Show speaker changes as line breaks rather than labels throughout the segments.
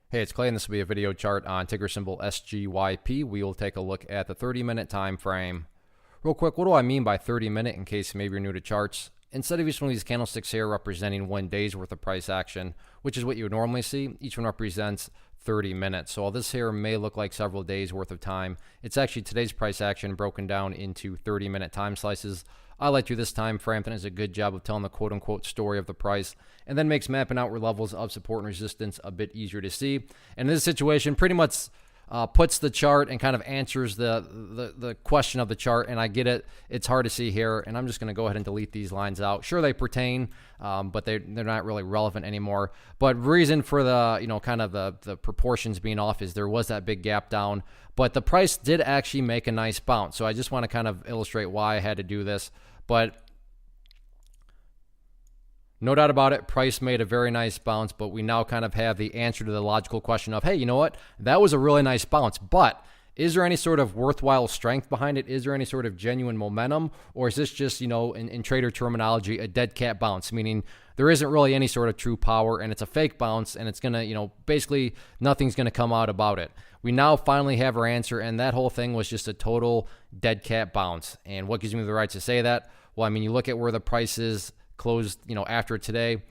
Hey, it's Clay, and this will be a video chart on ticker symbol SGYP. We will take a look at the 30-minute time frame. Real quick, what do I mean by 30-minute in case maybe you're new to charts? Instead of each one of these candlesticks here representing 1 day's worth of price action, which is what you would normally see, each one represents 30 minutes. So while this here may look like several days worth of time, it's actually today's price action broken down into 30-minute time slices. I like to do this time frame, and does a good job of telling the quote-unquote story of the price, and then makes mapping out levels of support and resistance a bit easier to see. And in this situation, pretty much puts the chart and kind of answers the question of the chart. And I get it; it's hard to see here, and I'm just going to go ahead and delete these lines out. Sure, they pertain, but they're not really relevant anymore. But reason for the kind of the proportions being off is there was that big gap down, but the price did actually make a nice bounce. So I just want to kind of illustrate why I had to do this. But no doubt about it, price made a very nice bounce, but we now kind of have the answer to the logical question of, hey, you know what? That was a really nice bounce, but is there any sort of worthwhile strength behind it? Is there any sort of genuine momentum? Or is this just, in trader terminology, a dead cat bounce, meaning there isn't really any sort of true power and it's a fake bounce and it's going to, basically nothing's going to come out about it. We now finally have our answer, and that whole thing was just a total dead cat bounce. And what gives me the right to say that? Well, I mean, you look at where the price is closed, after today,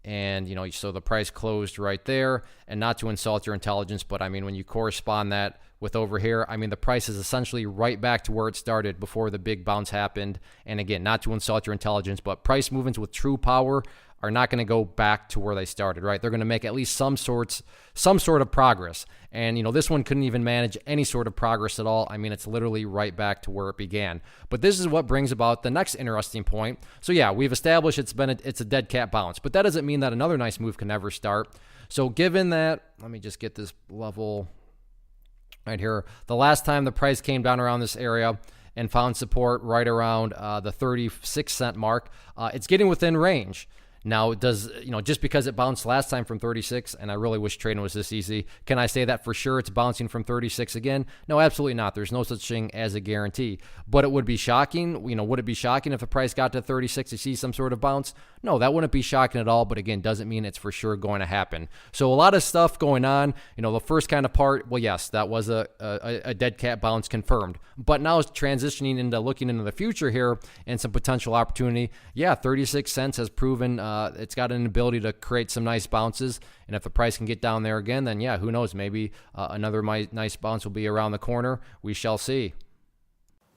and, so the price closed right there. And not to insult your intelligence, but I mean, when you correspond that with over here, I mean, the price is essentially right back to where it started before the big bounce happened. And again, not to insult your intelligence, but price movements with true power are not going to go back to where they started, right? They're going to make at least some sort of progress. And, this one couldn't even manage any sort of progress at all. I mean, it's literally right back to where it began. But this is what brings about the next interesting point. So yeah, we've established it's a dead cat bounce, but that doesn't mean that another nice move can never start. So given that, let me just get this level right here. The last time the price came down around this area and found support right around the 36-cent mark, it's getting within range. Now, does, just because it bounced last time from 36, and I really wish trading was this easy, can I say that for sure it's bouncing from 36 again? No, absolutely not. There's no such thing as a guarantee. But it would be shocking. Would it be shocking if the price got to 36 to see some sort of bounce? No, that wouldn't be shocking at all. But again, doesn't mean it's for sure going to happen. So a lot of stuff going on. The first kind of part, well, yes, that was a dead cat bounce confirmed. But now it's transitioning into looking into the future here and some potential opportunity. Yeah, 36 cents has proven it's got an ability to create some nice bounces. And if the price can get down there again, then yeah, who knows? Maybe another nice bounce will be around the corner. We shall see.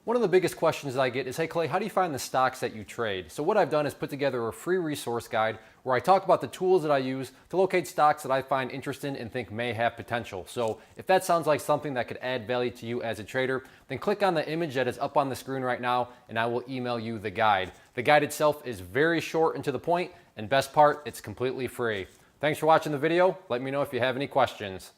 One of the biggest questions I get is, hey Clay, how do you find the stocks that you trade? So what I've done is put together a free resource guide where I talk about the tools that I use to locate stocks that I find interesting and think may have potential. So if that sounds like something that could add value to you as a trader, then click on the image that is up on the screen right now and I will email you the guide. The guide itself is very short and to the point, and best part, it's completely free. Thanks for watching the video. Let me know if you have any questions.